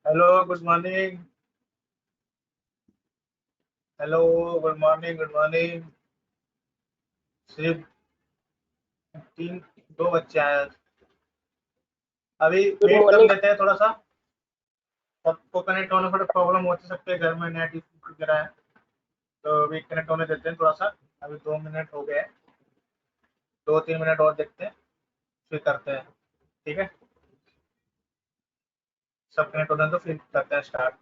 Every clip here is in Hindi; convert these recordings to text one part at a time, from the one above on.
Hello good morning. Hello good morning good morning. सिर्फ तीन दो बच्चे आए हैं। अभी गुड वेट कर मॉर्निंग। लेते हैं थोड़ा सा। सबको कनेक्ट होने में प्रॉब्लम हो सकती है, घर में नेट इशू वगैरह है। तो अभी कनेक्ट होने देते हैं थोड़ा सा। अभी 2 मिनट हो गए हैं। 2-3 मिनट और देखते हैं, फिर करते हैं। ठीक है, सब कनेक्ट होने तो फिर करते हैं स्टार्ट।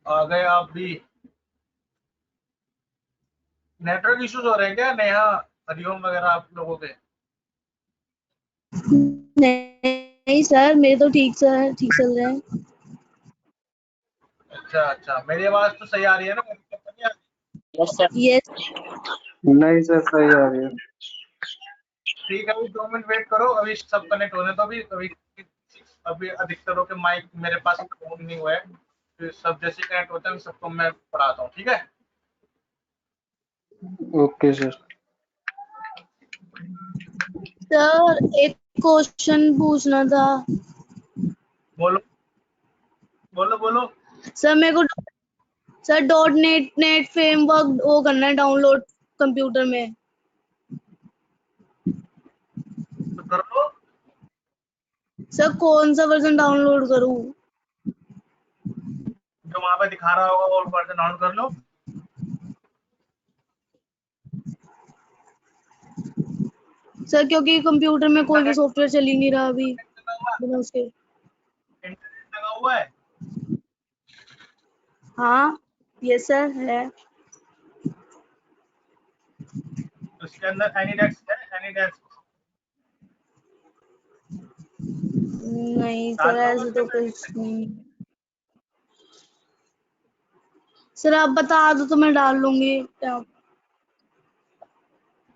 आ गए आप भी? नेटवर्क इश्यूज हो रहे हैं क्या नेहा, हरिओम वगैरह आप लोगों के? नहीं सर, मेरे तो ठीक चल रहा है। अच्छा अच्छा, मेरी आवाज तो सही आ रही है ना? कोई दिक्कत तो नहीं आ रही? Yes sir. यस। नहीं सर, सही आ रही है। ठीक है, अभी 2 मिनट वेट करो, अभी सब कनेक्ट होने तो। अभी अभी अधिकतरों के माइक मेरे पास ऑन नहीं हुआ है। फिर सब जैसे कनेक्ट होते हैं सबको मैं पढ़ाता हूँ, ठीक है? Okay sir. सर एक क्वेश्चन पूछना था। बोलो बोलो बोलो। सर मेरे को सर .NET फ्रेमवर्क वो करना है डाउनलोड कंप्यूटर में। तो कर लो। सर कौन सा वर्जन डाउनलोड करूँ? जो वहां पे दिखा रहा होगा वो वर्जन डाउनलोड कर लो। सर क्योंकि कंप्यूटर में कोई भी इंटरनेट सॉफ्टवेयर चल ही नहीं रहा अभी लगा हुआ बिना उसके। है? इंटरनेट लगा हुआ है? हाँ यस सर है। उसके अंदर एनी डेस्क है? एनी डेस्क नहीं सर डाल लोगे ऐसे उसके तो अंदर? कुछ नहीं। सर आप बता दो तो मैं डाल लूंगी।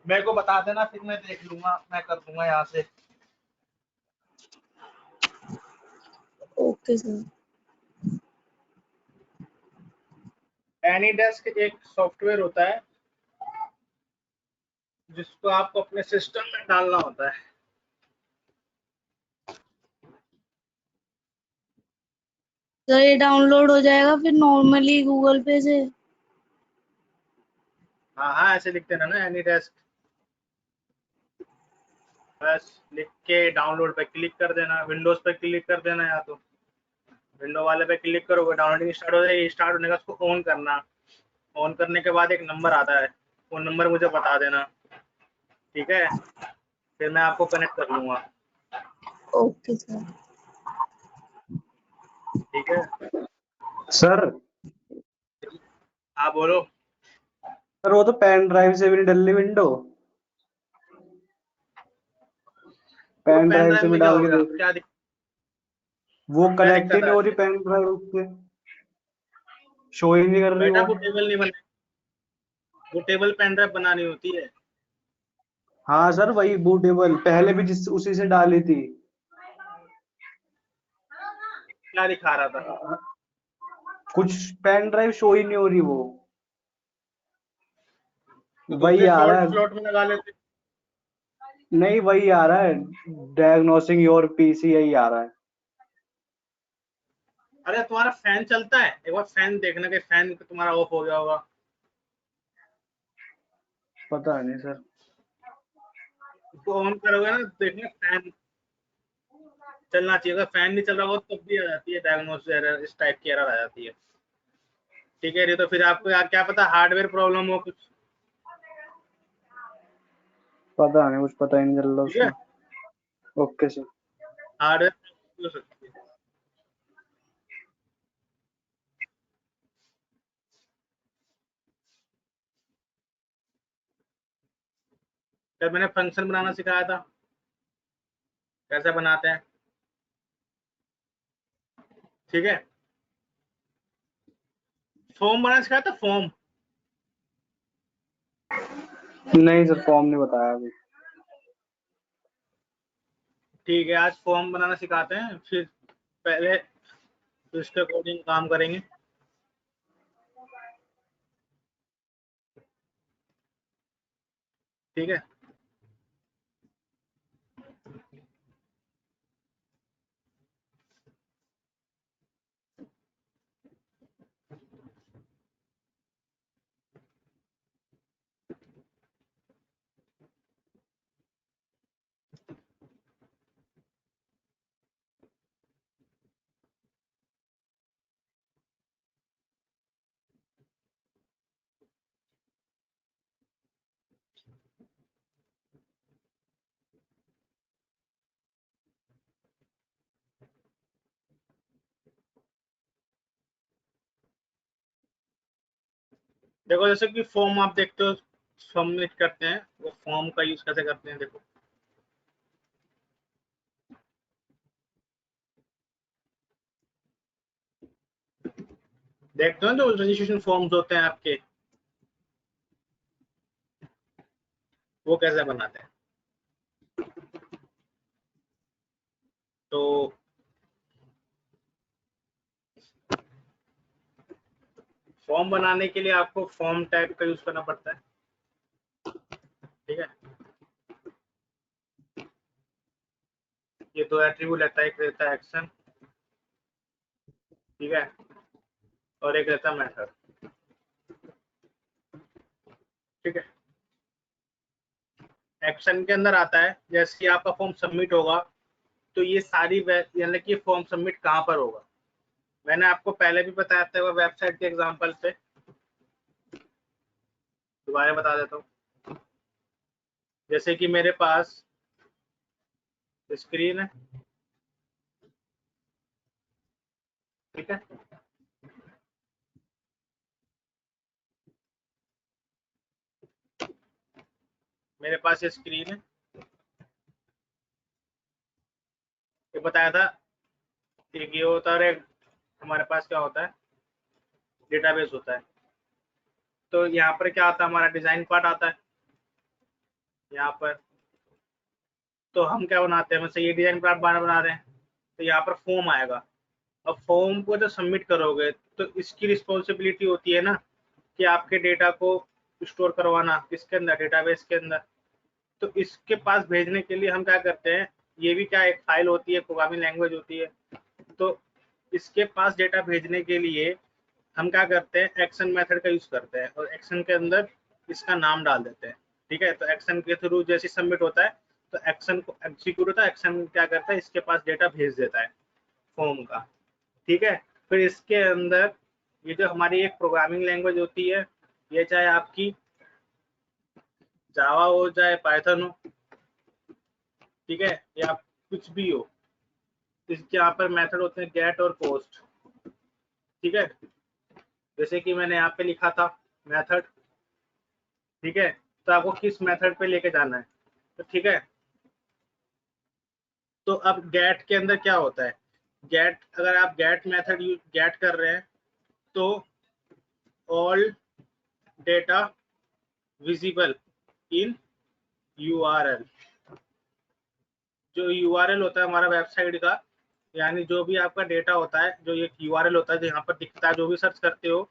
मेरे को बता देना, फिर मैं देख लूंगा, मैं कर दूंगा यहाँ से। Okay sir. एनी डेस्क एक सॉफ्टवेयर होता है जिसको आपको अपने सिस्टम में डालना होता है। सर ये डाउनलोड हो जाएगा फिर नॉर्मली गूगल पे से? हाँ हाँ, ऐसे लिखते ना एनी डेस्क, बस लिख के डाउनलोड पे क्लिक कर देना। विंडोज पे क्लिक कर देना, या तो विंडो वाले पे क्लिक करोगे, डाउनलोडिंग स्टार्ट हो जाएगी। स्टार्ट होने का उसको ऑन करना। ऑन करने के बाद एक नंबर आता है, वो नंबर मुझे बता देना, ठीक है? फिर मैं आपको कनेक्ट कर लूंगा। Okay sir. ठीक है, सर हाँ बोलो। सर वो तो पेन ड्राइव से भी नहीं डल रही विंडो, तो पेन पेन ड्राइव से ड्राइव मैं में क्या डाल हो के गया, देख, क्या वो क्या कनेक्ट ही दिक्कत नहीं आ हो रही रही है? पेन ड्राइव से, शो ही नहीं कर रही बेटा वो। वो टेबल नहीं बने, वो टेबल पेन ड्राइव बनानी होती है। हाँ सर वही बूटेबल पहले भी जिस उसी से डाली थी। क्या दिखा रहा था? कुछ पेन ड्राइव शो ही नहीं हो रही वो, तो वही दूसरे आ रहा स्लॉट है, स्लॉट में लगा लेते। नहीं वही आ रहा है, डायग्नोसिंग योर पीसी यही आ रहा है। अरे तुम्हारा फैन चलता है, एक बार फैन देखना कि फैन तुम्हारा ऑफ हो गया होगा। पता नहीं सर। उसको ऑन करोगे ना, देखना फैन चलना चाहिए। अगर फैन नहीं चल रहा हो तब भी आ जाती है डायग्नोसिस एरर, इस टाइप की एरर आ जाती है। ठीक है, ये तो फिर आपको क्या पता हार्डवेयर प्रॉब्लम हो कुछ। पता नहीं, कुछ पता ही नहीं चल रहा ठीक है, उसमें। Okay sir. हार्डवेयर हो सकती है। जब मैंने फंक्शन बनाना सिखाया था, कैसे बनाते हैं, ठीक है, फॉर्म बनाना सिखाया था, फॉर्म। नहीं सर फॉर्म नहीं बताया अभी। ठीक है, आज फॉर्म बनाना सिखाते हैं, फिर पहले तो इसके अकॉर्डिंग काम करेंगे। ठीक है, देखो जैसे कि फॉर्म आप देखते हो सबमिट करते हैं, वो फॉर्म का यूज कैसे करते हैं देखो। देखते हो जो रजिस्ट्रेशन फॉर्म्स होते हैं आपके, वो कैसे बनाते हैं। तो फॉर्म बनाने के लिए आपको फॉर्म टाइप का यूज करना पड़ता है। ठीक है, ये दो एट्रीब्यूट रहता है, एक रहता है एक्शन, ठीक है, और एक रहता है मेथड। ठीक है, एक्शन के अंदर आता है जैसे कि आपका फॉर्म सबमिट होगा, तो ये सारी यानी कि फॉर्म सबमिट कहाँ पर होगा, मैंने आपको पहले भी बताया था वेबसाइट के एग्जांपल पे, दोबारा बता देता हूँ। जैसे कि मेरे पास स्क्रीन है, ठीक है, मेरे पास ये स्क्रीन है, ये बताया था। एक ये होता है, एक हमारे पास क्या होता है, डेटाबेस होता है। तो यहाँ पर क्या आता है, हमारा डिजाइन पार्ट आता है यहाँ पर। तो हम क्या बनाते हैं, मतलब ये डिजाइन पार्ट बना रहे हैं, तो यहाँ पर फॉर्म आएगा। अब फॉर्म को जब सबमिट करोगे तो इसकी रिस्पॉन्सिबिलिटी होती है ना कि आपके डेटा को स्टोर करवाना किसके अंदर, डेटाबेस के अंदर। तो इसके पास भेजने के लिए हम क्या करते हैं, ये भी क्या एक फाइल होती है, प्रोग्रामिंग लैंग्वेज होती है। तो इसके पास डेटा भेजने के लिए हम क्या करते हैं, एक्शन मेथड का यूज करते हैं, और एक्शन के अंदर इसका नाम डाल देते हैं। ठीक है, तो एक्शन के थ्रू जैसे सबमिट होता है तो एक्शन को एग्जीक्यूट होता है, एक्शन क्या करता है, इसके पास डेटा भेज देता है फॉर्म का। ठीक है, फिर इसके अंदर ये जो हमारी एक प्रोग्रामिंग लैंग्वेज होती है, ये चाहे आपकी जावा हो चाहे पाइथन हो, ठीक है, या कुछ भी हो, इसके यहाँ पर मेथड होते हैं गेट और पोस्ट। ठीक है, जैसे कि मैंने यहाँ पे लिखा था मेथड, ठीक है, तो आपको किस मेथड पे लेके जाना है, तो ठीक है। तो अब गेट के अंदर क्या होता है, गेट, अगर आप गेट मेथड गेट कर रहे हैं तो all data visible in URL, जो यूआरएल होता है हमारा वेबसाइट का, यानी जो भी आपका डेटा होता है, जो एक यूआरएल होता है जो यहाँ पर दिखता है, जो भी सर्च करते हो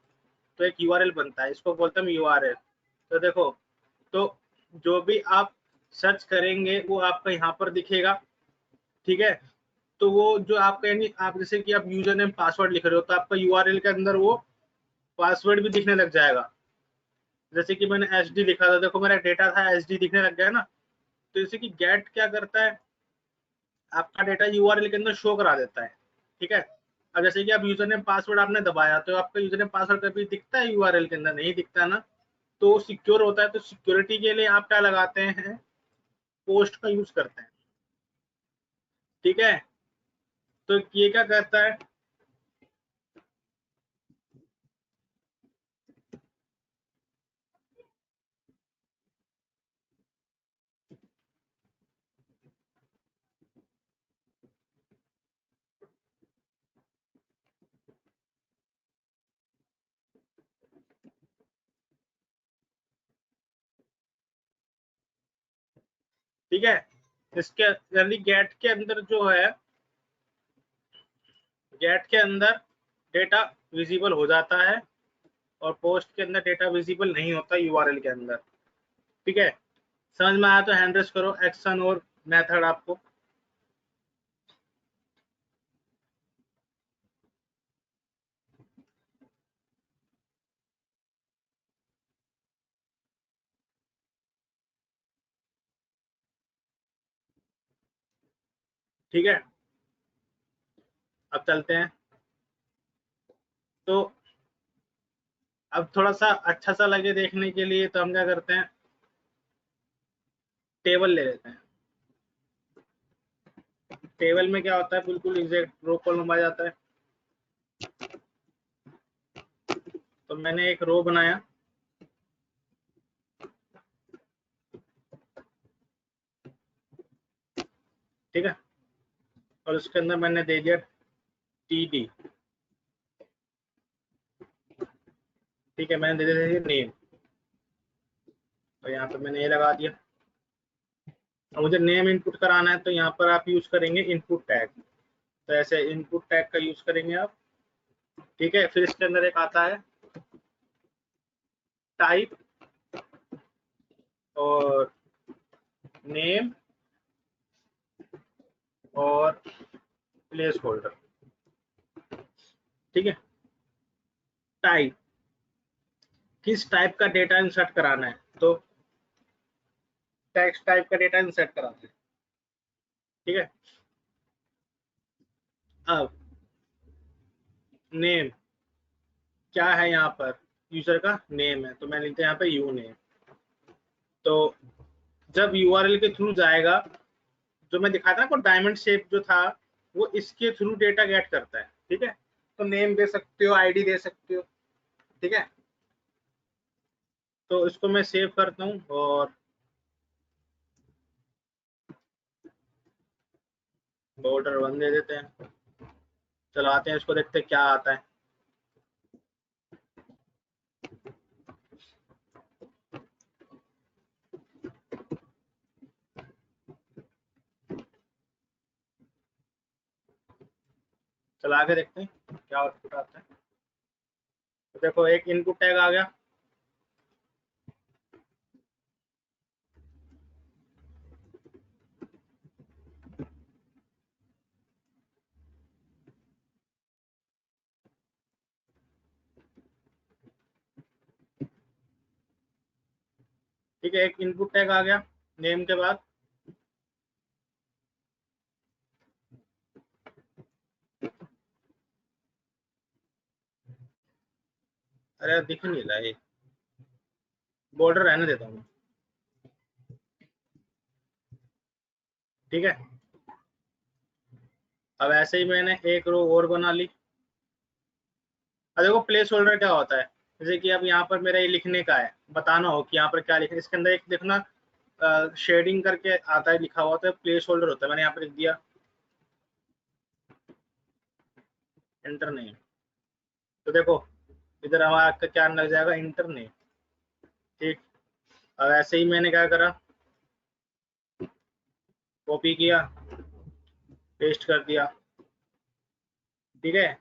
तो एक यूआरएल बनता है, इसको बोलते हैं यूआरएल। तो देखो, तो जो भी आप सर्च करेंगे वो आपका यहाँ पर दिखेगा, ठीक है। तो वो जो आपका, यानी आप जैसे कि आप यूजर नेम पासवर्ड लिख रहे हो तो आपका यूआरएल के अंदर वो पासवर्ड भी दिखने लग जाएगा। जैसे कि मैंने एचडी लिखा था, देखो मेरा डेटा था एचडी दिखने लग गया ना। तो जैसे कि गेट क्या करता है, आपका डेटा यूआरएल के अंदर शो करा देता है, ठीक है। अब जैसे कि आप यूजर नेम पासवर्ड आपने दबाया तो आपका यूजर नेम पासवर्ड कभी दिखता है यूआरएल के अंदर, नहीं दिखता ना। तो सिक्योर होता है, तो सिक्योरिटी के लिए आप क्या लगाते हैं, पोस्ट का यूज करते हैं, ठीक है। तो ये क्या करता है, ठीक है। इसके यानी गेट के अंदर जो है, गेट के अंदर डेटा विजिबल हो जाता है और पोस्ट के अंदर डेटा विजिबल नहीं होता यूआरएल के अंदर, ठीक है। समझ में आया तो हैंड रेस करो, एक्शन और मेथड आपको। ठीक है, अब चलते हैं। तो अब थोड़ा सा अच्छा सा लगे देखने के लिए तो हम क्या करते हैं, टेबल ले लेते हैं। टेबल में क्या होता है, बिल्कुल एग्जैक्ट रो कॉलम आ जाता है। तो मैंने एक रो बनाया, ठीक है, और उसके अंदर मैंने दे दिया टीडी, ठीक है, मैंने दे दिया नेम, तो यहाँ पे मैंने ये लगा दिया। और मुझे नेम इनपुट कराना है तो यहाँ पर आप यूज करेंगे इनपुट टैग, तो ऐसे इनपुट टैग का यूज करेंगे आप, ठीक है। फिर इसके अंदर एक आता है टाइप और नेम और प्लेस होल्डर, ठीक है। टाइप, किस टाइप का डेटा इंसर्ट कराना है, तो टेक्स्ट टाइप का डेटा इंसर्ट कराना है, ठीक है। अब नेम क्या है, यहाँ पर यूजर का नेम है तो मैं लिखते हैं यहाँ पे यू नेम। तो जब यूआरएल के थ्रू जाएगा, जो मैं दिखाया था ना, डायमंड शेप जो था, वो इसके थ्रू डेटा गेट करता है, ठीक है। तो नेम दे सकते हो, आईडी दे सकते हो, ठीक है। तो इसको मैं सेव करता हूँ और बॉर्डर 1 दे देते हैं, चलाते हैं इसको, देखते हैं क्या आता है। चला के देखते हैं क्या आउटपुट आता है। तो देखो एक इनपुट टैग आ गया, ठीक है, एक इनपुट टैग आ गया नेम के बाद। अरे दिख नहीं रहा है, बॉर्डर रहने देता हूँ, ठीक है। अब ऐसे ही मैंने एक रो और बना ली। अब देखो प्लेस होल्डर क्या होता है, जैसे कि अब यहाँ पर मेरा ये लिखने का है, बताना हो कि यहाँ पर क्या लिखना, इसके अंदर एक देखना शेडिंग करके आता है लिखा हुआ, तो प्लेस होल्डर होता है। मैंने यहाँ पर लिख दिया इंटर नेम, तो देखो इधर हमारा आपका क्या लग जाएगा, इंटर नेम। ठीक, अब ऐसे ही मैंने क्या करा, कॉपी किया, पेस्ट कर दिया। ठीक है,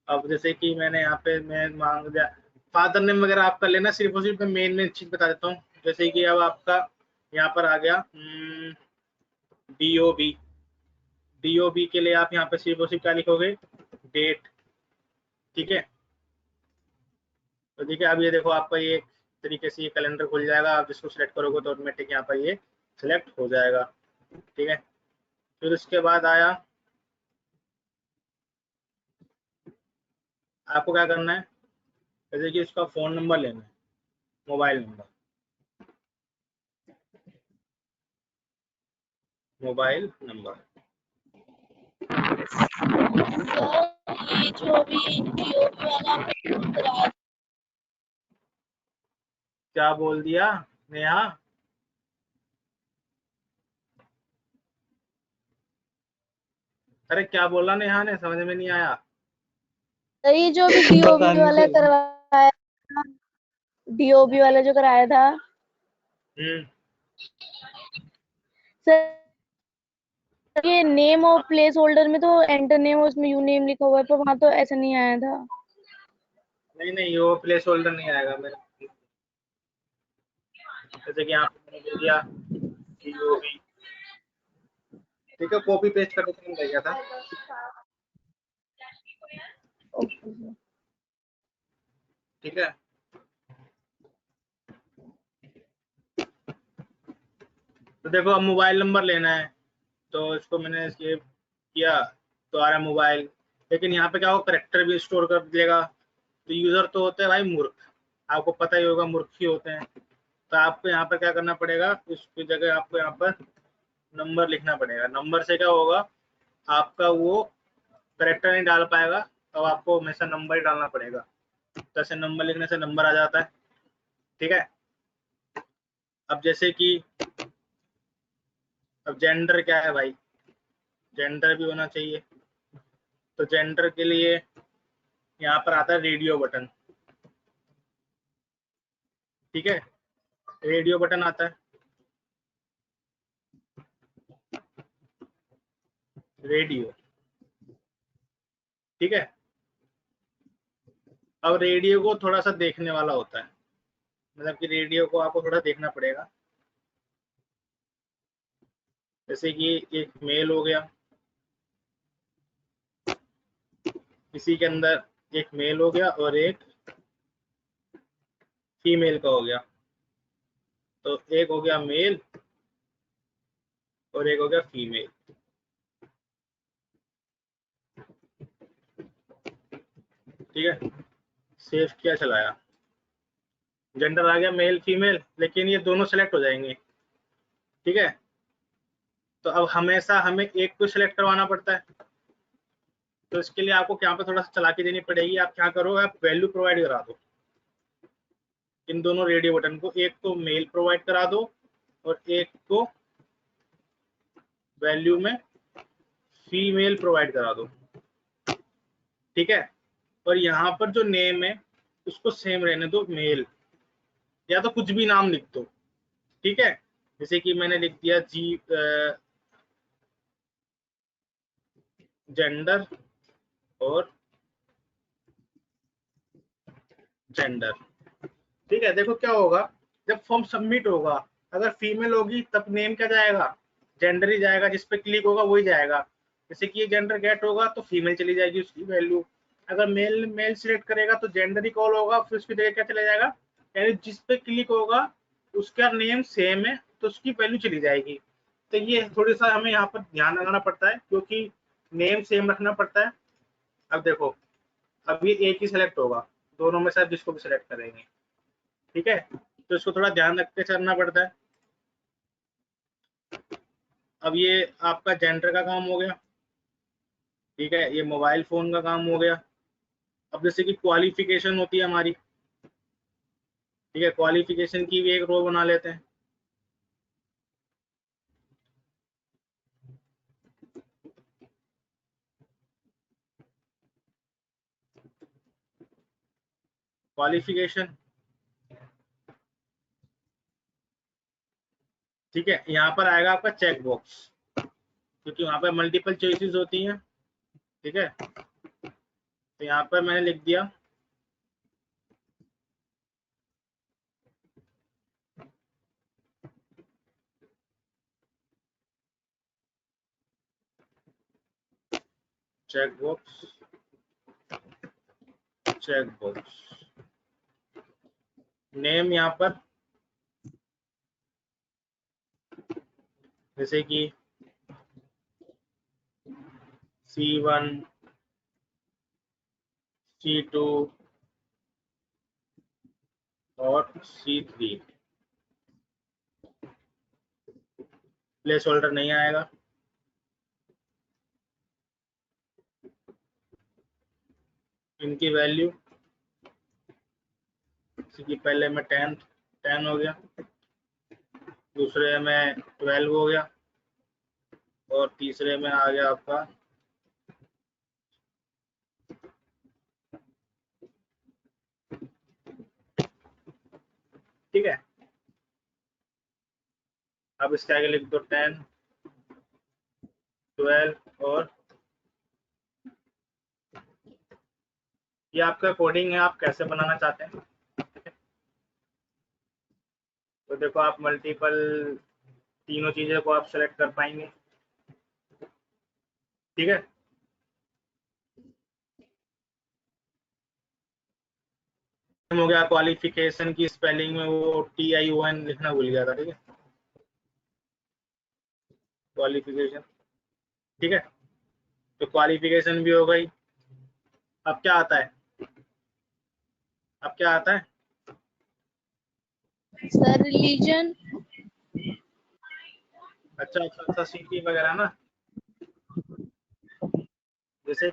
अब जैसे कि मैंने यहाँ पे मैं मांग दिया फादर नेम वगैरह आप कर लेना, सिर्फ और सिर्फ मैं मेन चीज बता देता हूँ। जैसे कि अब आपका यहाँ पर आ गया DOB, DOB के लिए आप यहाँ पे सिर्फ और सिर्फ क्या लिखोगे, डेट। ठीक है, तो ठीक है, अब ये देखो आपका ये एक तरीके से ये कैलेंडर खुल जाएगा, आप जिसको सिलेक्ट करोगे तो ऑटोमेटिक यहाँ पर ये सिलेक्ट हो जाएगा। ठीक है, फिर उसके बाद आया आपको क्या करना है, जैसे कि उसका फोन नंबर लेना है, mobile number, mobile number. Sir ये जो अभी DOB वाला आपने कराया, क्या बोल दिया नेहा? अरे क्या बोला नेहा ने, समझ में नहीं आया। सर ये जो अभी पता DOB नहीं वाला सर। करवाया, DOB वाला जो कराया था हम्म, सर, ये नेम और प्लेस होल्डर में तो एंटर नेम और उसमें यू नेम लिखा हुआ है, पर वहां तो ऐसा नहीं आया था। नहीं नहीं, वो प्लेस होल्डर नहीं आएगा मेरे, जैसे कि यहाँ पे मैंने दे दिया DOB। ठीक है, कॉपी पेस्ट करके तुम दे गया था। Okay sir. ठीक है, तो देखो अब मोबाइल नंबर लेना है, तो इसको मैंने ये किया, तो आ रहा है मोबाइल, लेकिन यहाँ पे क्या होगा, करेक्टर भी स्टोर कर देगा। तो यूजर तो होते हैं भाई मूर्ख, आपको पता ही होगा मूर्ख ही होते हैं। तो आपको यहाँ पर क्या करना पड़ेगा, उसकी जगह आपको यहाँ पर नंबर लिखना पड़ेगा। नंबर से क्या होगा, आपका वो करेक्टर नहीं डाल पाएगा, तो आपको हमेशा नंबर ही डालना पड़ेगा। जैसे नंबर लिखने से नंबर आ जाता है। ठीक है, अब जैसे कि अब जेंडर क्या है भाई, जेंडर भी होना चाहिए। तो जेंडर के लिए यहाँ पर आता है रेडियो बटन। ठीक है, रेडियो बटन आता है, रेडियो। ठीक है, अब रेडियो को थोड़ा सा देखने वाला होता है, मतलब कि रेडियो को आपको थोड़ा देखना पड़ेगा। जैसे कि एक मेल हो गया, इसी के अंदर एक मेल हो गया और एक फीमेल का हो गया। तो एक हो गया मेल और एक हो गया फीमेल। ठीक है, सेव किया, चलाया, जेंडर आ गया मेल फीमेल, लेकिन ये दोनों सेलेक्ट हो जाएंगे। ठीक है, तो अब हमेशा हमें एक को सिलेक्ट करवाना पड़ता है, तो इसके लिए आपको यहाँ पे थोड़ा सा चालाकी देनी पड़ेगी। आप क्या करो, आप वैल्यू प्रोवाइड करा दो इन दोनों रेडियो बटन को, एक को मेल प्रोवाइड करा दो और एक को वैल्यू में फीमेल प्रोवाइड करा दो। ठीक है, और यहाँ पर जो नेम है उसको सेम रहने दो, मेल, या तो कुछ भी नाम लिख दो। ठीक है, जैसे कि मैंने लिख दिया जेंडर और जेंडर। ठीक है, देखो क्या होगा, जब फॉर्म सबमिट होगा, अगर फीमेल होगी तब नेम क्या जाएगा, जेंडर ही जाएगा, जिस पे क्लिक होगा वही जाएगा। जैसे कि ये जेंडर गेट होगा तो फीमेल चली जाएगी उसकी वैल्यू, अगर मेल मेल सिलेक्ट करेगा तो जेंडर ही कॉल होगा, फिर उसकी जगह क्या चला जाएगा, यानी जिस पे क्लिक होगा उसका नेम सेम है तो उसकी वैल्यू चली जाएगी। तो ये थोड़ी सा हमें यहाँ पर ध्यान लगाना पड़ता है, क्योंकि नेम सेम रखना पड़ता है। अब देखो, अब ये एक ही सिलेक्ट होगा, दोनों में से आप जिसको भी सिलेक्ट करेंगे। ठीक है, तो इसको थोड़ा ध्यान रख के चलना पड़ता है। अब ये आपका जेंडर का काम हो गया। ठीक है, ये मोबाइल फोन का काम हो गया। अब जैसे कि क्वालिफिकेशन होती है हमारी, ठीक है, क्वालिफिकेशन की भी एक रो बना लेते हैं। क्वालिफिकेशन, ठीक है, यहाँ पर आएगा आपका चेक बॉक्स, क्योंकि वहां पर मल्टीपल चॉइसेस होती हैं। ठीक है, तो यहाँ पर मैंने लिख दिया check box, check box, name यहाँ पर जैसे कि C1, C2 और C3। प्लेस होल्डर नहीं आएगा। इनकी वैल्यू कि पहले में 10 हो गया, दूसरे में 12 हो गया, और तीसरे में आ गया आपका ठीक है। अब इसके आगे लिख दो 10, 12 और ये आपका कोडिंग है, आप कैसे बनाना चाहते हैं। तो देखो आप मल्टीपल तीनों चीजें को आप सेलेक्ट कर पाएंगे। ठीक है, हो गया। क्वालिफिकेशन की स्पेलिंग में वो TION लिखना भूल गया था। ठीक है, क्वालिफिकेशन, ठीक है, तो क्वालिफिकेशन भी हो गई। अब क्या आता है, अब क्या आता है, सर रिलीजन। अच्छा अच्छा अच्छा, सिटी वगैरह ना, जैसे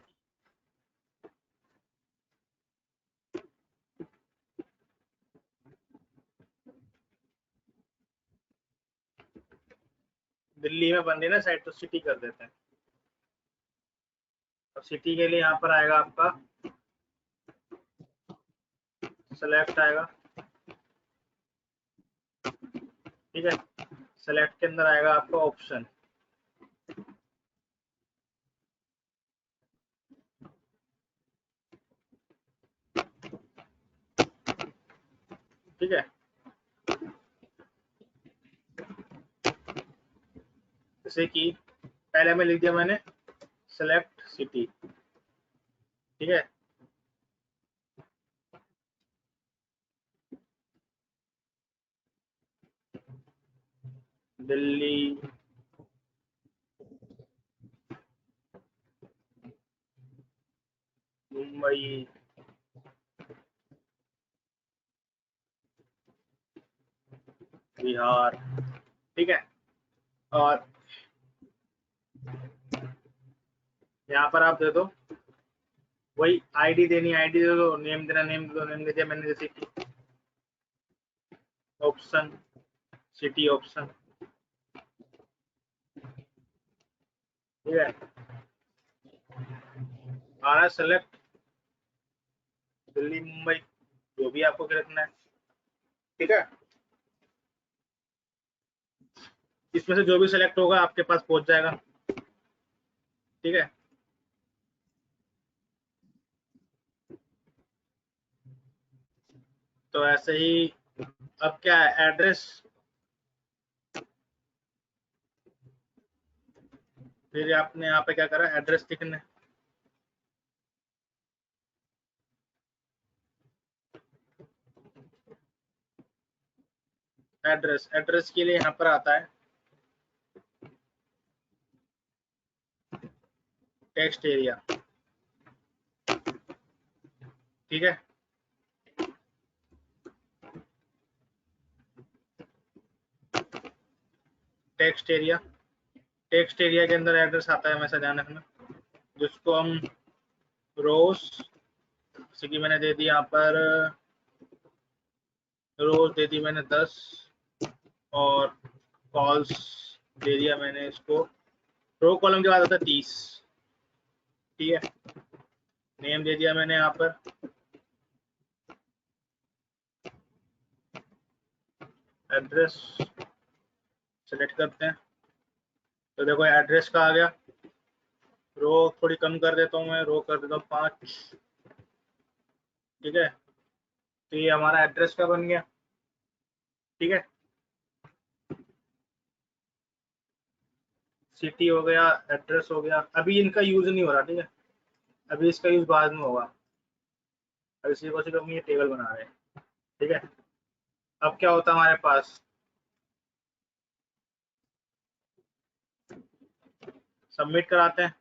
दिल्ली में बन रही ना साइड, तो सिटी कर देते हैं। अब सिटी के लिए यहाँ पर आएगा आपका सेलेक्ट आएगा। ठीक है, सेलेक्ट के अंदर आएगा आपका ऑप्शन। ठीक है, जैसे कि पहले में लिख दिया मैंने सेलेक्ट सिटी। ठीक है, दिल्ली, मुंबई, बिहार। ठीक है, और यहाँ पर आप दे दो वही आईडी देनी, आईडी दे दो, नेम देना, नेम दे दो, नेम दे दिया मैंने, जैसे कि ऑप्शन सिटी ऑप्शन। ठीक है, आ रहा है सेलेक्ट दिल्ली, मुंबई, जो भी आपको रखना है। ठीक है, इसमें से जो भी सिलेक्ट होगा आपके पास पहुंच जाएगा। ठीक है, तो ऐसे ही अब क्या है, एड्रेस, फिर आपने यहाँ पे क्या करा, एड्रेस लिखना है। एड्रेस, एड्रेस के लिए यहाँ पर आता है टेक्स्ट एरिया। ठीक है, टेक्स्ट एरिया, टेक्स्ट एरिया के अंदर एड्रेस आता है, हमेशा ध्यान रखना। जिसको हम रोज, जैसे कि मैंने दे दी यहाँ पर रोज दे दी मैंने 10 और कॉल्स दे दिया मैंने इसको। रो कॉलम के बाद होता है 30, ठीक है। नेम दे दिया मैंने यहाँ पर, एड्रेस सेलेक्ट करते हैं, तो देखो एड्रेस का आ गया। रो थोड़ी कम कर देता हूँ मैं, रो कर देता हूँ 5, ठीक है। तो ये हमारा एड्रेस का बन गया, ठीक है। सिटी हो गया, एड्रेस हो गया। अभी इनका यूज नहीं हो रहा, ठीक है, अभी इसका यूज बाद में होगा। अब इसी को सिर्फ हम ये टेबल बना रहे हैं, ठीक है। अब क्या होता है हमारे पास, सबमिट कराते हैं,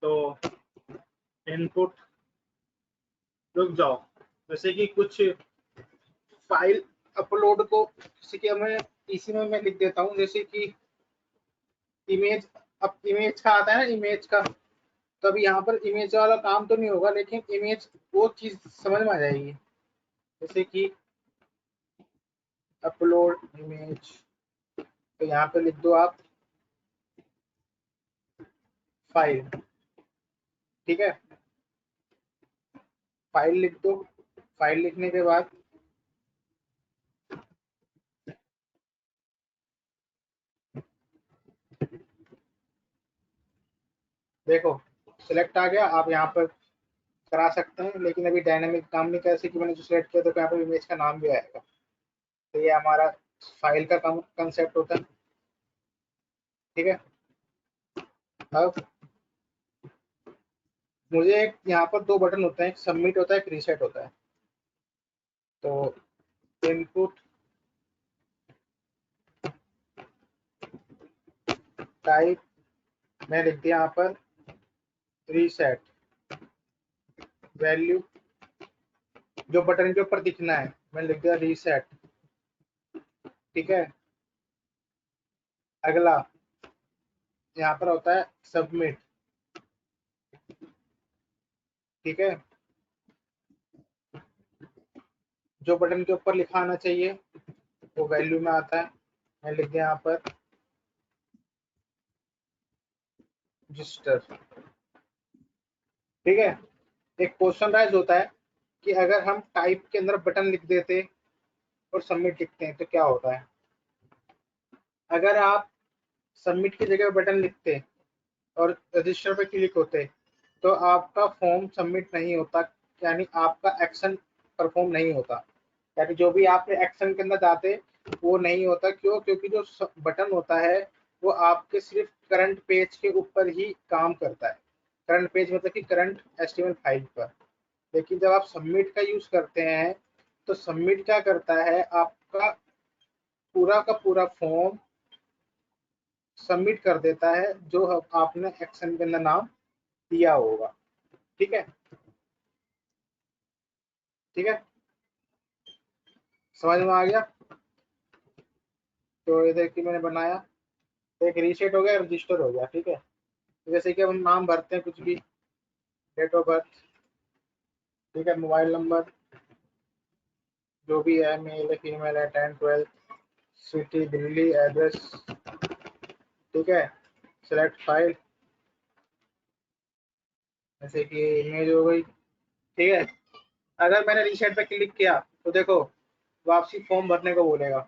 तो इनपुट, रुक जाओ, जैसे कि कुछ फाइल अपलोड को, जैसे कि हमें इसी में मैं लिख देता हूँ, जैसे कि इमेज, अब इमेज का आता है ना, इमेज का, तो अभी यहाँ पर इमेज वाला काम तो नहीं होगा, लेकिन इमेज वो चीज समझ में आ जाएगी। जैसे कि अपलोड इमेज, तो यहाँ पे लिख दो आप फाइल, ठीक है। फाइल लिख दो, फाइल लिखने के बाद देखो सिलेक्ट आ गया। आप यहाँ पर करा सकते हैं, लेकिन अभी डायनामिक काम नहीं, कैसे कि मैंने जो सिलेक्ट किया तो यहाँ पर इमेज का नाम भी आएगा। तो ये हमारा फाइल का कंसेप्ट होता है, ठीक है। अब मुझे यहाँ पर दो बटन होते हैं, एक सबमिट होता है, एक रीसेट होता है। तो इनपुट टाइप मैं लिख दिया यहाँ पर रीसेट, वैल्यू जो बटन के ऊपर दिखना है मैं लिख दिया रीसेट, ठीक है। अगला यहाँ पर होता है सबमिट, ठीक है। जो बटन के ऊपर लिखा आना चाहिए वो वैल्यू में आता है, मैं लिख दिया यहाँ पर रजिस्टर, ठीक है। एक क्वेश्चन राइज होता है कि अगर हम टाइप के अंदर बटन लिख देते और सबमिट लिखते हैं तो क्या होता है। अगर आप सबमिट की जगह बटन लिखते और रजिस्टर पे क्लिक होते तो आपका फॉर्म सबमिट नहीं होता, यानी आपका एक्शन परफॉर्म नहीं होता, यानी जो भी आपने एक्शन के अंदर जाते वो नहीं होता। क्यों? क्योंकि जो बटन होता है वो आपके सिर्फ करंट पेज के ऊपर ही काम करता है, करंट पेज मतलब कि करंट HTML फाइल पर। लेकिन जब आप सबमिट का यूज करते हैं तो सबमिट क्या करता है, आपका पूरा का पूरा फॉर्म सबमिट कर देता है जो आपने एक्शन के अंदर नाम दिया होगा, ठीक है। ठीक है, समझ में आ गया। तो ये देखिए मैंने बनाया, एक रीसेट हो गया, रजिस्टर हो गया, ठीक है। तो जैसे कि हम नाम भरते हैं कुछ भी, डेट ऑफ बर्थ, ठीक है, मोबाइल नंबर जो भी है, मेल है फीमेल है, 10 12, सिटी दिल्ली, एड्रेस, ठीक है। सेलेक्ट फाइल, जैसे कि इमेज हो गई, ठीक है। अगर मैंने रीसेट पे क्लिक किया तो देखो वापसी फॉर्म भरने को बोलेगा,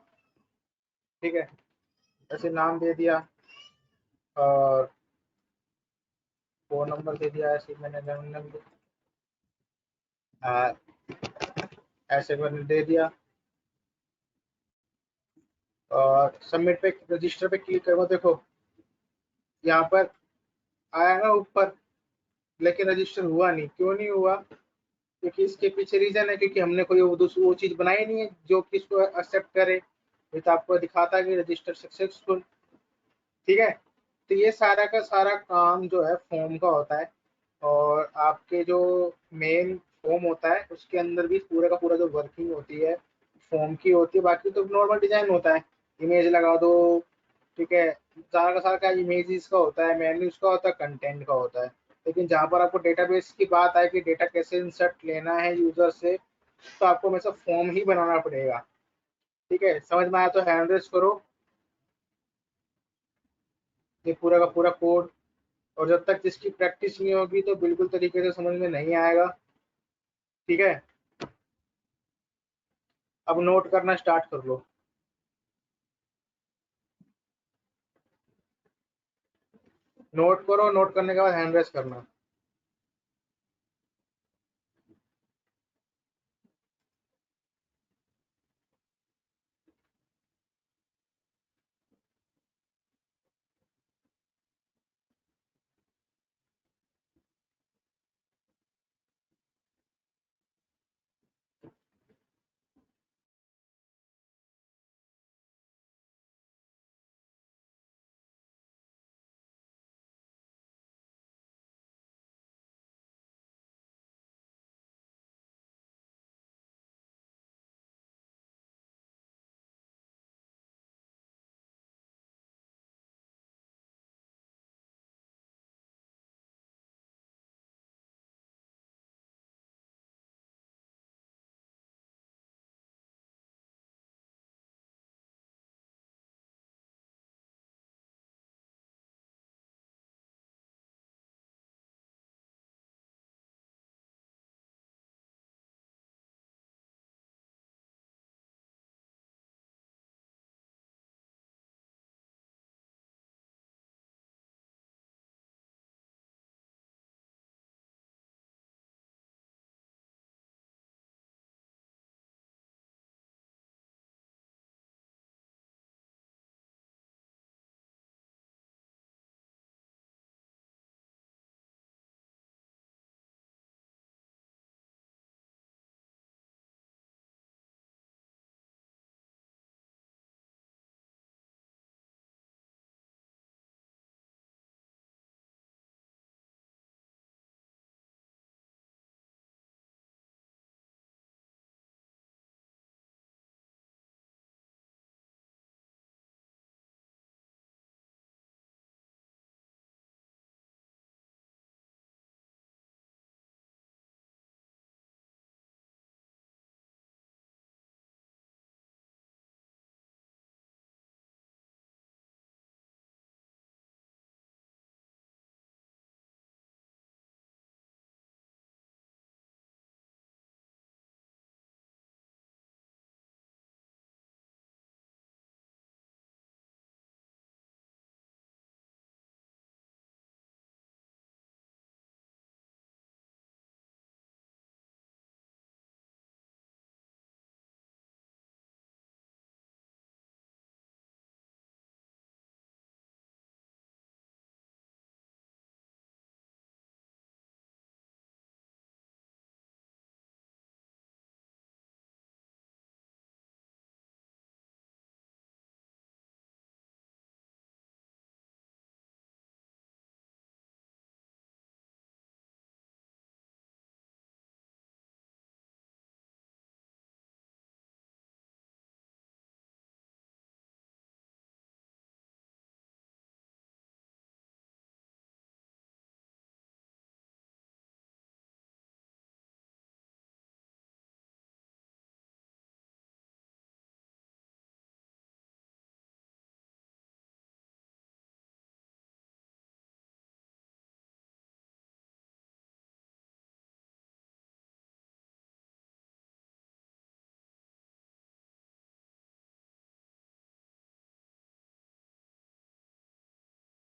ठीक है। ऐसे नाम दे दिया और फोन नंबर दे दिया, ऐसे मैंने नंबर ऐसे मैंने दे दिया और सबमिट पे, रजिस्टर पे क्लिक करो। देखो यहाँ पर आया ना ऊपर, लेकिन रजिस्टर हुआ नहीं। क्यों नहीं हुआ? क्योंकि इसके पीछे रीजन है, क्योंकि हमने कोई वो चीज बनाई नहीं है जो कि इसको एक्सेप्ट करे। ये तो आपको दिखाता है कि रजिस्टर सक्सेसफुल, ठीक है। तो ये सारा का सारा काम जो है फॉर्म का होता है, और आपके जो मेन फॉर्म होता है उसके अंदर भी पूरा का पूरा जो वर्किंग होती है फॉर्म की होती है। बाकी तो नॉर्मल डिजाइन होता है, इमेज लगा दो, ठीक है, सारा का सारा का इमेजेस का होता है, मेन्यूज का होता है, कंटेंट का होता है। लेकिन जहाँ पर आपको डेटाबेस की बात आए कि डेटा कैसे इंसर्ट लेना है यूजर से, तो आपको हमेशा फॉर्म ही बनाना पड़ेगा। ठीक है, समझ में आया तो हैंड रेस करो ये पूरा का पूरा कोड। और जब तक जिसकी प्रैक्टिस नहीं होगी तो बिल्कुल तरीके से समझ में नहीं आएगा। ठीक है, अब नोट करना स्टार्ट कर लो। नोट करो, नोट करने के बाद हैंड रेस करना।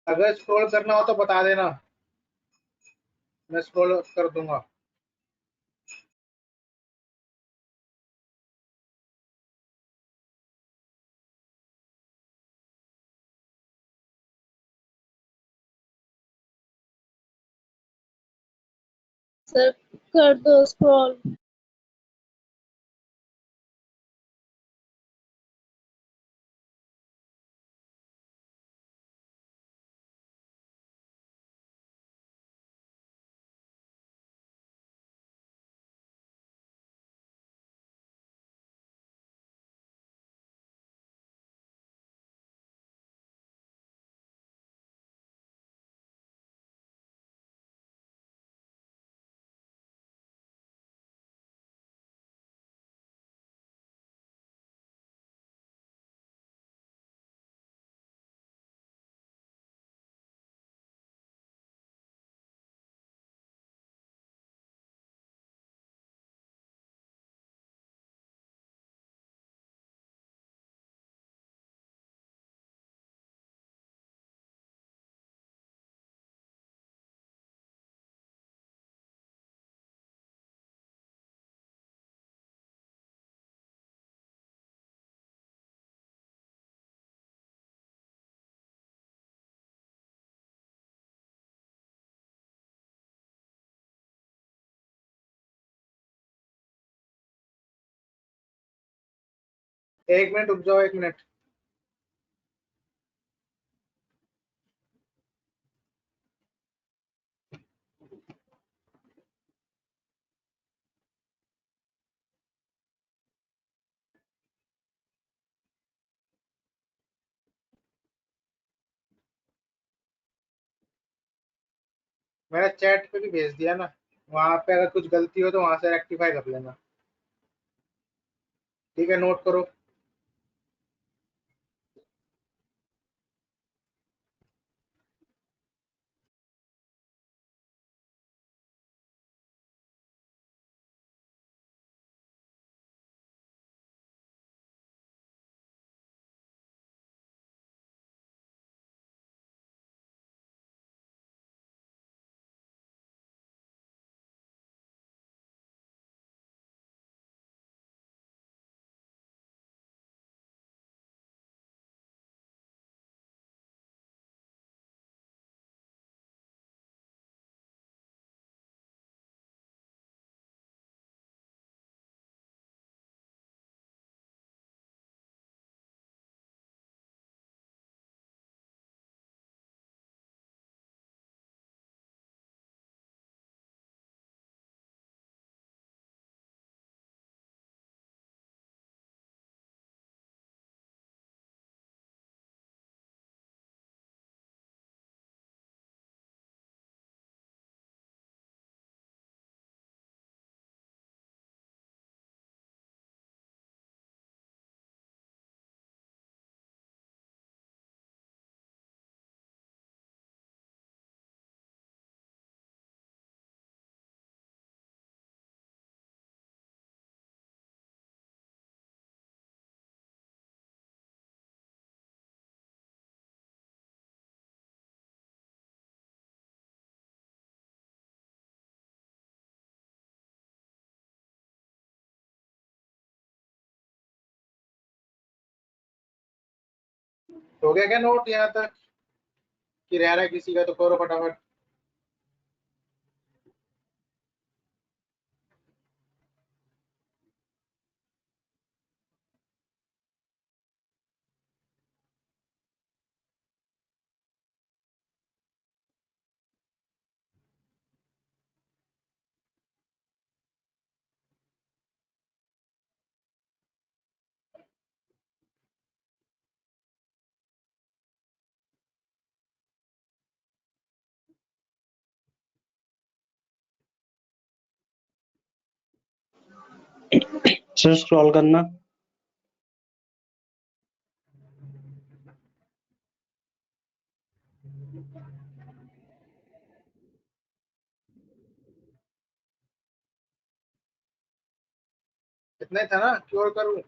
अगर स्क्रॉल करना हो तो बता देना, मैं स्क्रॉल कर दूंगा। सर कर दो स्क्रॉल। एक मिनट रुक जाओ, 1 मिनट। मैंने चैट पे भी भेज दिया ना, वहां पे अगर कुछ गलती हो तो वहां से रेक्टिफाई कर लेना। ठीक है, नोट करो। हो गया क्या नोट यहाँ तक कि रह रहा है किसी का? तो करो फटाफट। सर स्क्रॉल करना। इतना ही था ना, क्योर करूँ?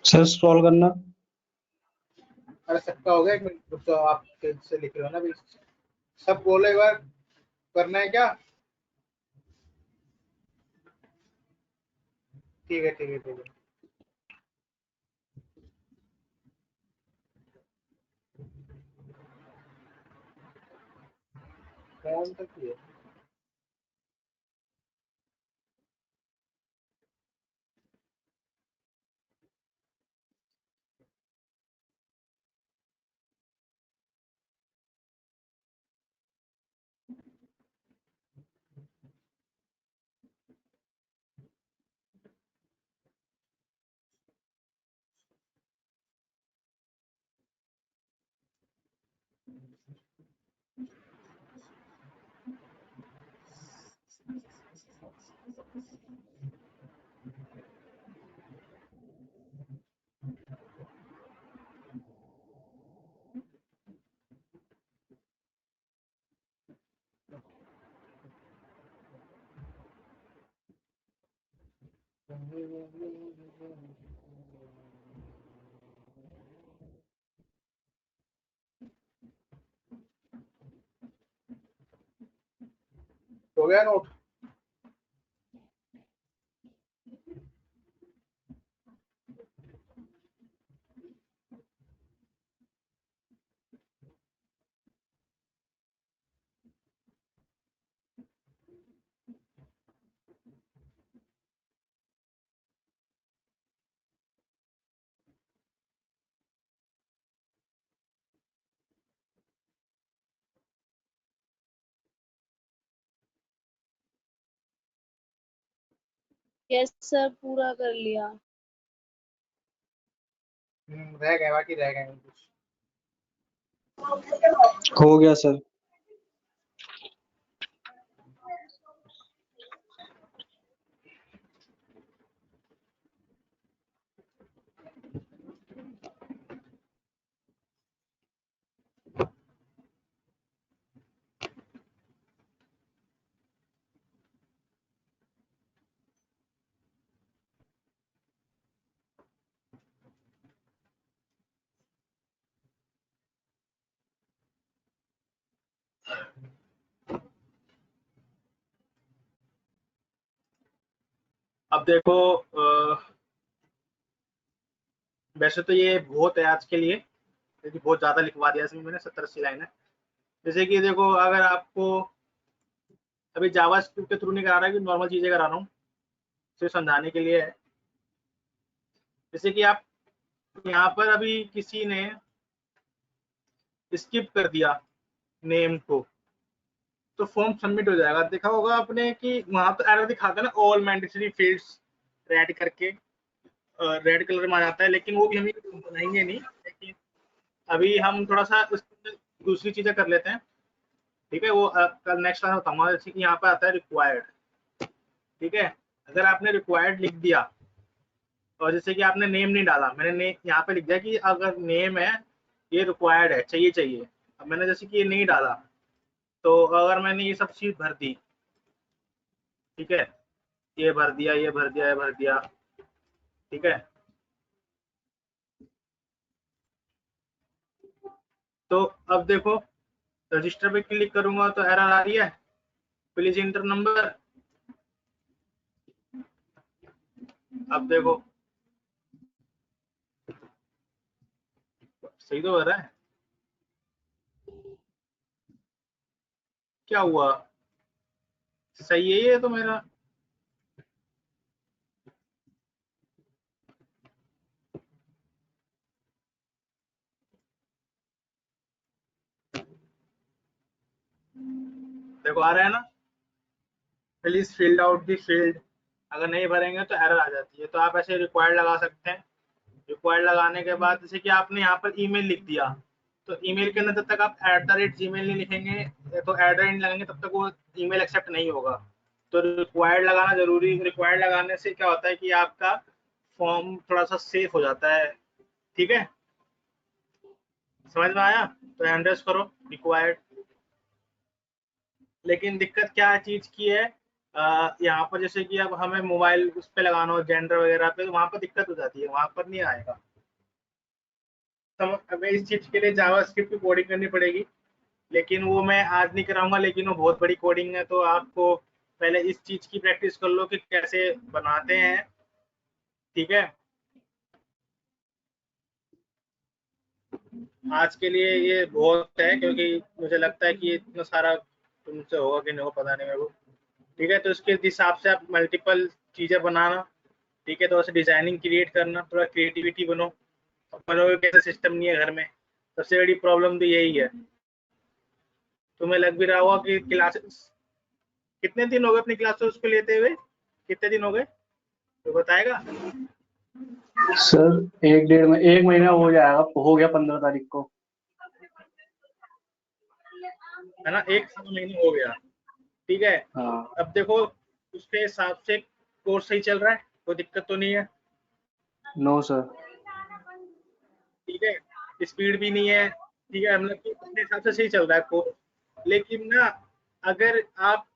सर स्क्रॉल करना। अरे सबका हो गया, 1 मिनट तो आप तेज से लिख रहे हो ना अभी। सब बोलो एक बार, करना है क्या? ठीक है ठीक है ठीक है। कौन तक है? हो गया नोट? यस सर, पूरा कर लिया। रह गए, बाकी रह गए कुछ। हो गया सर। अब देखो, वैसे तो ये बहुत है आज के लिए, क्योंकि बहुत ज़्यादा लिखवा दिया इसमें मैंने, 70-80 लाइन है। जैसे कि देखो, अगर आपको अभी जावास्क्रिप्ट के थ्रू नहीं करा रहा है, कि नॉर्मल चीज़ें करा रहा हूँ, सिर्फ समझाने के लिए है। जैसे कि आप यहाँ पर अभी किसी ने स्किप कर दिया नेम को, तो फॉर्म सबमिट हो जाएगा। देखा होगा आपने कि वहाँ तो एरर दिखाता है ना, ऑल मैंडेटरी फील्ड्स रेड करके, रेड कलर में आ जाता है, लेकिन वो भी हम बनाएंगे नहीं। लेकिन अभी हम थोड़ा सा दूसरी चीज़ें कर लेते हैं, ठीक है? वो कल नेक्स्ट टाइम बताऊंगा। जैसे कि यहाँ पर आता है रिक्वायर्ड, ठीक है? अगर आपने रिक्वायर्ड लिख दिया, और जैसे कि आपने नेम नहीं डाला, मैंने यहाँ पे लिख दिया कि अगर नेम है ये रिक्वायर्ड है, चाहिए चाहिए। अब मैंने जैसे कि ये नहीं डाला, तो अगर मैंने ये सब चीज़ भर दी, ठीक है, ये भर दिया, ये भर दिया, ये भर दिया, ठीक है, तो अब देखो, रजिस्टर पे क्लिक करूंगा तो एरर आ रही है, प्लीज इंटर नंबर। अब देखो, सही तो हो रहा है, क्या हुआ? सही है ये तो मेरा। देखो आ रहा है ना, please field out the field. अगर नहीं भरेंगे तो एरर आ जाती है। तो आप ऐसे रिक्वायर्ड लगा सकते हैं। रिक्वायर्ड लगाने के बाद जैसे कि आपने यहाँ पर ईमेल लिख दिया, तो ईमेल के अंदर जब तक आप @gmail नहीं लिखेंगे, तो @ लगाएंगे, तब तक वो ईमेल एक्सेप्ट नहीं होगा। तो रिक्वायर्ड लगाना जरूरी। रिक्वायर्ड लगाने से क्या होता है कि आपका फॉर्म थोड़ा सा सेफ हो जाता है, ठीक है? समझ में आया? तो एंडर्स करो रिक्वायर्ड। लेकिन दिक्कत क्या चीज की है, यहाँ पर जैसे कि अब हमें मोबाइल उस पे लगाना हो जेंडर वगैरह पे, तो वहाँ पर दिक्कत हो जाती है, वहाँ पर नहीं आएगा। तो हमें इस चीज के लिए जावास्क्रिप्ट की कोडिंग करनी पड़ेगी, लेकिन वो मैं आज नहीं कराऊंगा, लेकिन वो बहुत बड़ी कोडिंग है, तो आपको पहले इस चीज की प्रैक्टिस कर लो कि कैसे बनाते हैं, ठीक है। आज के लिए ये बहुत है, क्योंकि मुझे लगता है कि इतना सारा तुमसे होगा कि नहीं होगा पता नहीं मेरे को, ठीक है। तो इसके हिसाब से आप मल्टीपल चीजें बनाना, ठीक है, थोड़ा सा डिजाइनिंग क्रिएट करना, थोड़ा क्रिएटिविटी बनो। बनोगे कैसे, सिस्टम नहीं है घर में, सबसे बड़ी प्रॉब्लम तो यही है। तुम्हें लग भी रहा होगा कि क्लासेस कितने दिन हो गए अपनी क्लास उसको लेते हुए, कितने दिन हो गए तो बताएगा। सर एक महीना हो जाएगा, हो गया 15 तारीख को। है ना, एक महीना हो गया, ठीक है। हाँ अब देखो उसके हिसाब से कोर्स सही चल रहा है, कोई दिक्कत तो नहीं है, नो सर। ठीक है, स्पीड भी नहीं है, ठीक है, मतलब कि अपने हिसाब से सही चल रहा है कोर्स। लेकिन ना, अगर आप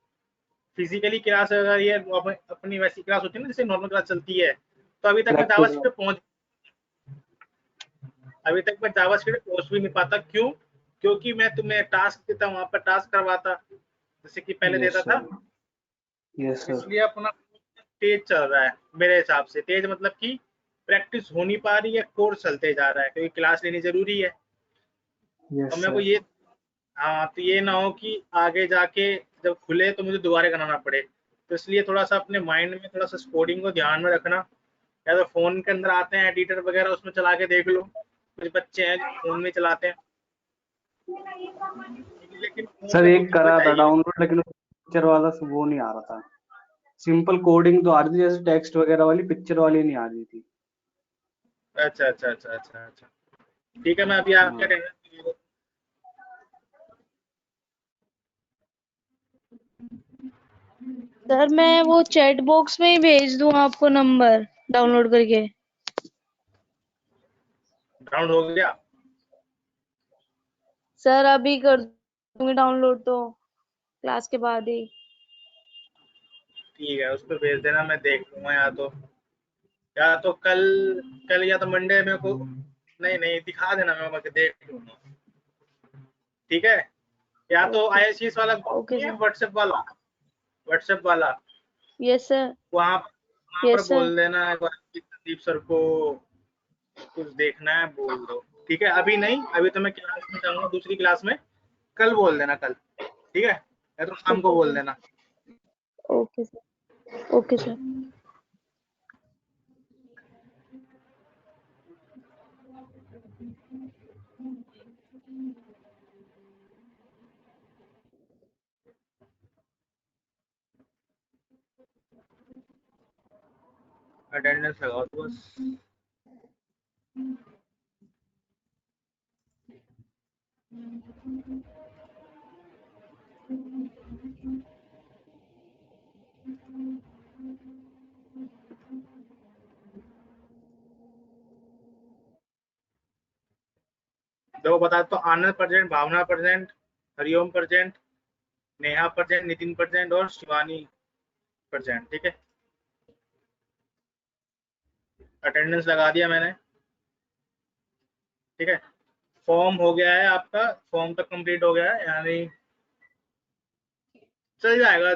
फिजिकली क्लास, अगर ये अपनी वैसी क्लास होती है ना जैसे नॉर्मल क्लास चलती है, तो अभी तक मैं प्रैक्टिस। जावास्क्रिप्ट पे पहुंच अभी तक मैं जावास्क्रिप्ट पे पहुंच भी नहीं पाता। क्यों? क्योंकि मैं तुम्हें टास्क देता, वहां पर टास्क करवाता जैसे कि पहले यस देता था, सर, यस सर, इसलिए अपना तेज चल रहा है मेरे हिसाब से। तेज मतलब कि प्रैक्टिस हो नहीं पा रही है, कोर्स चलते जा रहा है, क्योंकि क्लास लेनी जरूरी है। यस और मेरे को सर। ये, हाँ, तो ये ना हो कि आगे जाके जब खुले तो मुझे दोबारा बनाना पड़े। तो इसलिए थोड़ा सा अपने माइंड में थोड़ा सा कोडिंग को ध्यान में रखना। या तो फोन के अंदर आते हैं एडिटर वगैरह, उसमें चला के देख लो, कुछ बच्चे हैं जो फोन में चलाते हैं, लेकिन फोन सर में तो एक दिक्कत करा था आएगी। डाउनलोड, लेकिन पिक्चर वाला वो नहीं आ रहा था। सिंपल कोडिंग तो आ रही थी, जैसे टेक्स्ट वगैरह वाली, पिक्चर वाली नहीं आ रही थी। अच्छा अच्छा अच्छा अच्छा अच्छा, ठीक है, मैं अभी आपके हाँ टेंशन। सर मैं वो चैट बॉक्स में ही भेज दूं आपको नंबर डाउनलोड करके। डाउनलोड हो गया? सर अभी कर दूंगी डाउनलोड तो क्लास के बाद ही। ठीक है, उस पर भेज देना, मैं देख लूंगा। या तो कल, या तो मंडे मेरे को, नहीं नहीं दिखा देना, मैं देख लूंगा, ठीक है। या तो ओके आईएससीएस वाला ग्रुप ओके नहीं है, सर। व्हाट्सएप वाला, यस सर। वहाँ पर यस सर। बोल देना एक बार कि संदीप सर को कुछ देखना है, बोल दो, ठीक है। अभी नहीं, अभी तो मैं क्लास में जाऊंगा, दूसरी क्लास में। कल बोल देना, कल, ठीक है, या तो शाम को ओके बोल सर। देना। Okay sir. Okay sir. Attendance लगाओ तो बस। देखो बता तो, Anand present, Bhavna present, Hariom present, Neha present, Nitin present और शिवानी प्रेजेंट, ठीक है। अटेंडेंस लगा दिया मैंने, ठीक है। फॉर्म हो गया है आपका, फॉर्म तक कंप्लीट हो गया है, यानी चल जाएगा।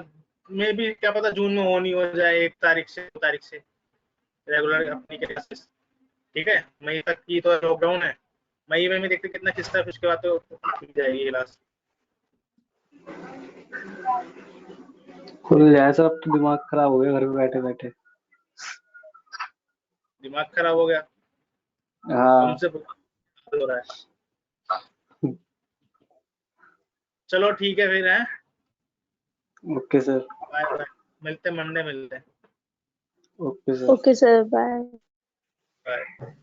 मे भी क्या पता जून में हो नहीं हो जाए, 1 तारीख से 2 तारीख से रेगुलर अपनी क्लासेस, ठीक है। मई तक की तो लॉकडाउन है, मई में देखते कितना खिंचता है, फिर उसके बाद तो खुल जाएगी क्लास। खुल जाए सर, अब तो दिमाग खराब हो गया घर पे बैठे बैठे। दिमाग खराब हो गया हाँ। हमसे, हो रहा है। चलो ठीक है फिर, है, ओके सर। बाय बाय, मिलते मंडे मिलते हैं। Okay sir. Okay sir bye. Bye.